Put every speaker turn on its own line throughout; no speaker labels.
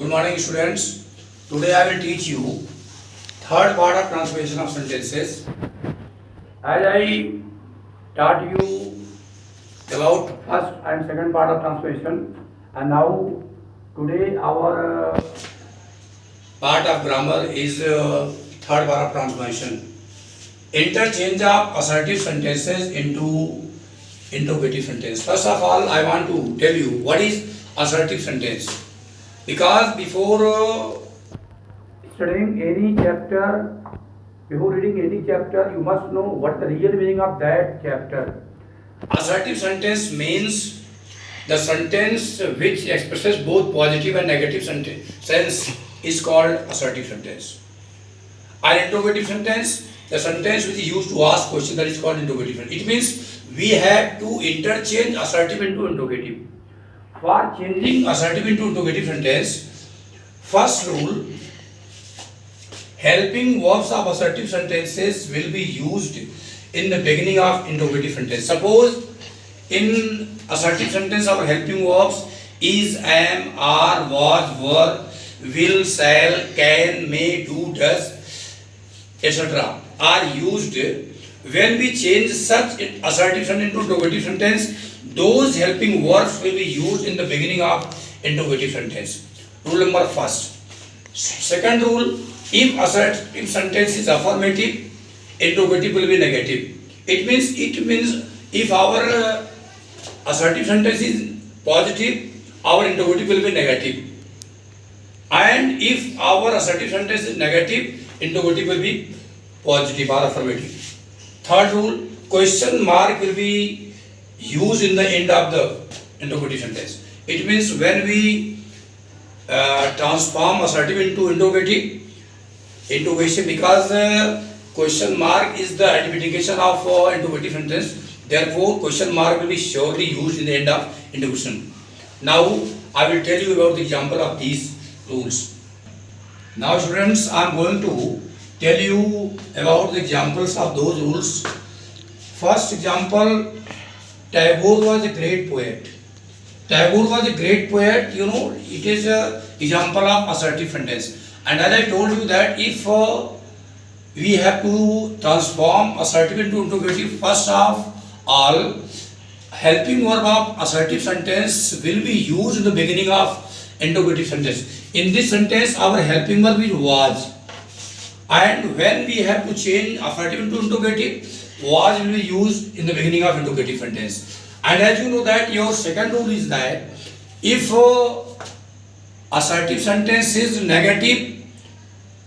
Good morning, students. Today I will teach you third part of transformation of sentences. As I taught you about first and second part of transformation, and now today our part of grammar is third part of transformation. Interchange of assertive sentences into interrogative sentence. First of all, I want to tell you what is assertive sentence. Because before studying any chapter, before reading any chapter, you must know what the real meaning of that chapter. Assertive sentence means the sentence which expresses both positive and negative sense is called assertive sentence. An interrogative sentence, the sentence which is used to ask question, that is called interrogative sentence. It means we have to interchange assertive into interrogative. For changing assertive into interrogative sentence, first rule, helping verbs of assertive sentences will be used in the beginning of interrogative sentence. Suppose in assertive sentence our helping verbs is, am, are, was, were, will, shall, can, may, do, does, etc. are used. When we change such assertive sentence into interrogative sentence, those helping verbs will be used in the beginning of interrogative sentence. Rule number first. Second rule, if sentence is affirmative, interrogative will be negative. It means if our assertive sentence is positive, our interrogative will be negative. And if our assertive sentence is negative, interrogative will be positive or affirmative. Third rule, question mark will be used in the end of the interrogative sentence. It means when we transform assertive into interrogation, because question mark is the identification of interrogative sentence, therefore question mark will be surely used in the end of interrogation. Now I will tell you about the example of these rules. Now students, I am going to tell you about the examples of those rules. First example, Tagore was a great poet. Tagore was a great poet, it is an example of assertive sentence. And as I told you that if we have to transform assertive into interrogative, first of all, helping verb of assertive sentence will be used in the beginning of interrogative sentence. In this sentence, our helping verb is was. And when we have to change assertive into interrogative, was will be used in the beginning of interrogative sentence. And as you know that your second rule is that if assertive sentence is negative,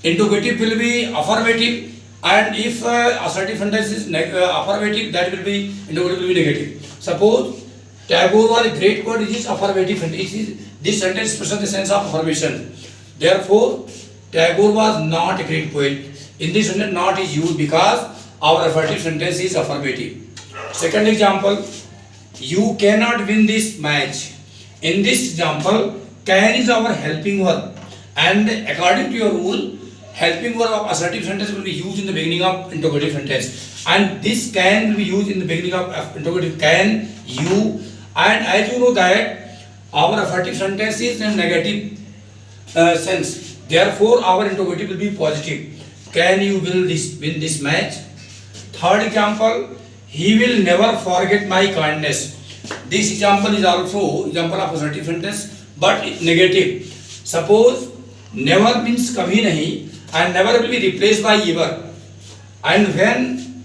interrogative will be affirmative, and if assertive sentence is affirmative, that will be interrogative will be negative. Suppose Tagore was a great poet, it is affirmative sentence. This sentence expresses the sense of affirmation. Therefore, Tagore was not a great poet. In this sentence, not is used because our affirmative sentence is affirmative. Second example, you cannot win this match. In this example, can is our helping verb, and according to your rule, helping verb of assertive sentence will be used in the beginning of interrogative sentence, and this can will be used in the beginning of interrogative. Can, you, and as you know that our affirmative sentence is in negative sense. Therefore, our interrogative will be positive. Can you win this match? Third example, he will never forget my kindness. This example is also example of assertive sentence, but negative. Suppose never means kabhi nahi, and never will be replaced by ever. And when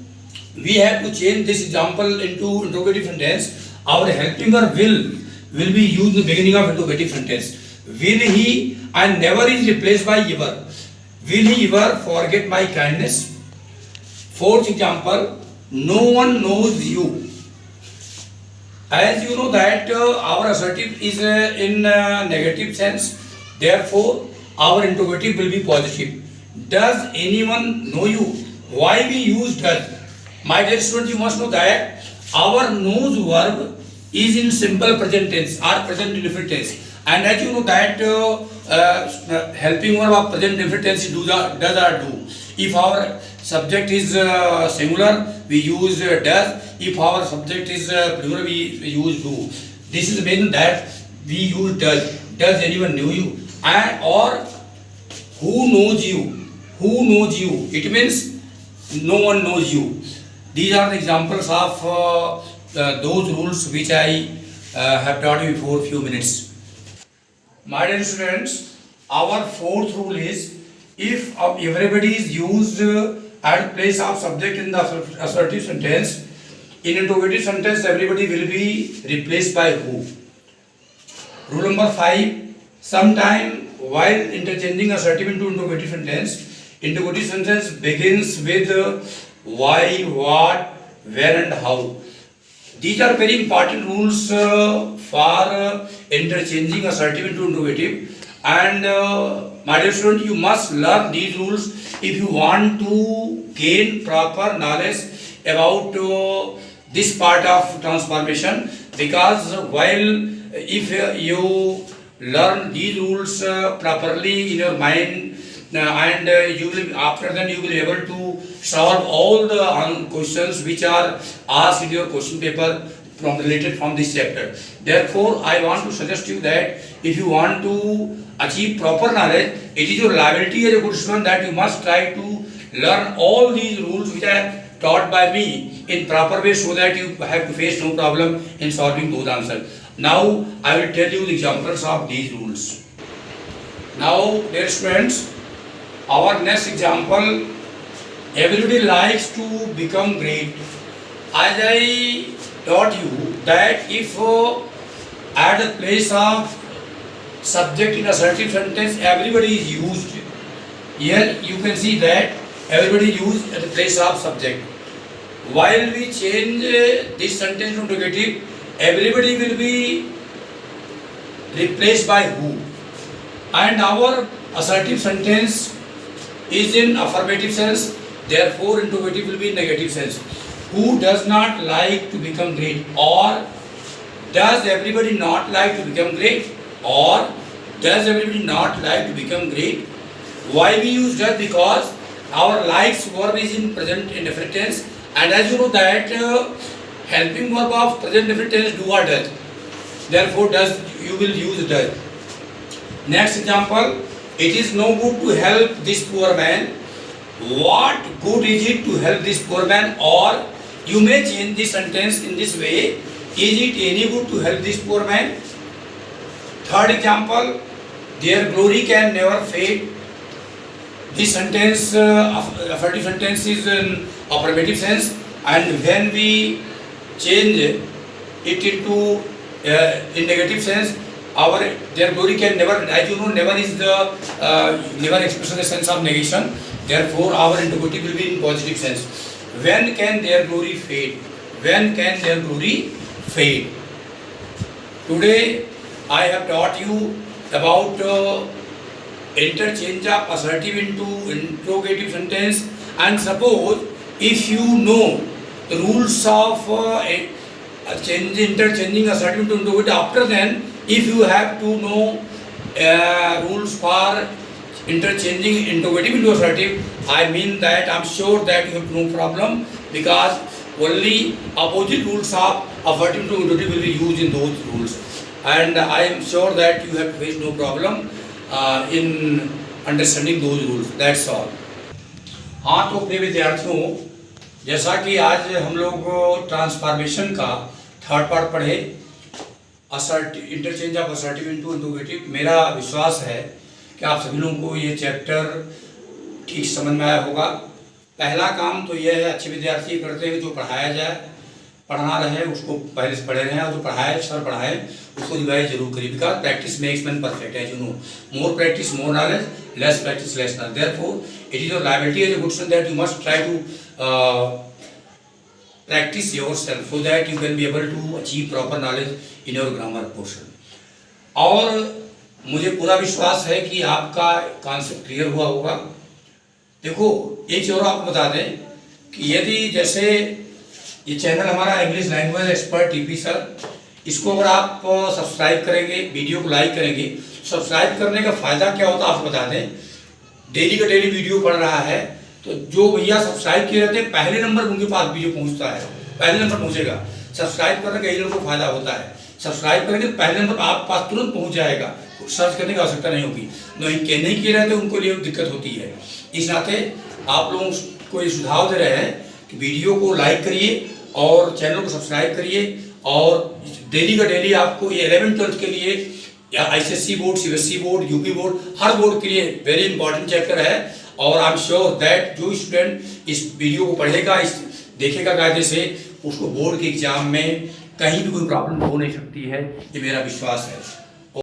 we have to change this example into interrogative sentence, our helping verb will be used in the beginning of interrogative sentence. Will he, and never is replaced by ever. Will he ever forget my kindness? Fourth example, no one knows you. As you know that our assertive is in negative sense, therefore our interrogative will be positive. Does anyone know you? Why we use does? My dear student, you must know that our knows verb is in simple present tense or present indefinite tense. And as you know that helping verb of present indefinite tense is does or do. If our subject is singular, we use does. If our subject is plural, we use do. This is the meaning that we use does. Does anyone know you? and or who knows you, it means no one knows you. These are the examples of those rules which I have taught you before few minutes. My dear students, our fourth rule is, if everybody is used at place of subject in the assertive sentence, in interrogative sentence everybody will be replaced by who. Rule number 5, sometime while interchanging assertive into interrogative sentence begins with why, what, where and how. These are very important rules for interchanging assertive into interrogative, and my dear student, you must learn these rules if you want to gain proper knowledge about this part of transformation, because while if you learn these rules properly in your mind, and you will, after then you will be able to solve all the questions which are asked in your question paper related from this chapter. Therefore, I want to suggest you that if you want to achieve proper knowledge, it is your liability as a good student that you must try to learn all these rules which are taught by me in proper way, so that you have to face no problem in solving those answers. Now I will tell you the examples of these rules. Now, dear students, our next example, everybody likes to become great. As I taught you that if at the place of subject in assertive sentence everybody is used, here you can see that everybody is used at the place of subject. While we change this sentence to negative, everybody will be replaced by who, and our assertive sentence is in affirmative sense, therefore interrogative will be in negative sense. Who does not like to become great, or does everybody not like to become great, or does everybody not like to become great? Why we use does? Because our likes verb is in present indefinite tense, and as you know that helping verb of present indefinite tense do or does, therefore does you will use does. Next example, it is no good to help this poor man. What good is it to help this poor man? Or you may change the sentence in this way, is it any good to help this poor man? Third example, their glory can never fade. This sentence, affirmative sentence is in affirmative sense, and when we change it into in negative sense, their glory can never, as you know, never is the never expresses the sense of negation. Therefore, our interrogative will be in positive sense. When can their glory fade? When can their glory fade? Today, I have taught you about interchange of assertive into interrogative sentence, and suppose if you know the rules of interchanging assertive into interrogative, after then if you have to know rules for interchanging interrogative into assertive, I mean that I am sure that you have no problem, because only opposite rules of affirmative to interrogative will be used in those rules, and I am sure that you have to face no problem in understanding those rules. That's all. हाँ, तो प्रिय विद्यार्थियों, जैसा कि आज हम लोग transformation का थर्ड पार्ट पढ़े, interchange of assertive into interrogative, मेरा विश्वास है कि आप सभी लोगों को ये चैप्टर ठीक समझ में आया होगा। पहला काम तो यह है, अच्छे विद्यार्थी करते हैं जो पढ़ाया जाए, पढ़ना रहे उसको पहले से पढ़े रहें, और जो पढ़ाए सर पढ़ाए उसको रिवाइज जरूर करिए, because practice makes man perfect, as you know, more practice more knowledge, less practice less knowledge. Therefore it is your liability as a good student that you must try to practice yourself so that you can be able to achieve proper knowledge in your grammar portion. और मुझे पूरा विश्वास है कि आपका concept clear हुआ होगा। देखो, एक चीज़ और आपको बता दें कि यदि जैसे ये चैनल हमारा English language expert TP sir, इसको अगर आप सब्सक्राइब करेंगे, वीडियो को लाइक करेंगे, सब्सक्राइब करने का फ़ायदा क्या होता है आपको बता दें। डेली का डेली वीडियो पढ़ रहा है, तो जो भैया सब्सक्राइब किए रहते हैं पहले नंबर उनके पास वीडियो पहुंचता है, पहले नंबर पहुंचेगा। सब्सक्राइब करने का यही लोगों को फायदा होता है सब्सक्राइब करेंगे तो पहले नंबर आप पास तुरंत पहुंच जाएगा, सर्च करने की आवश्यकता नहीं होगी। नहीं किए रहते उनको लिए दिक्कत होती है। इस नाते आप लोगों को ये सुझाव दे रहे हैं कि वीडियो को लाइक करिए और चैनल को सब्सक्राइब करिए, और डेली का डेली आपको ये 11th-12th के लिए या ICSE board, CBSE board, UP board, हर बोर्ड के लिए वेरी इंपॉर्टेंट चैप्टर है। और आई एम श्योर दैट जो स्टूडेंट इस वीडियो को पढ़ेगा, इस देखेगा कायदे से, उसको बोर्ड के एग्जाम में कहीं भी कोई प्रॉब्लम हो नहीं सकती है, ये मेरा विश्वास है।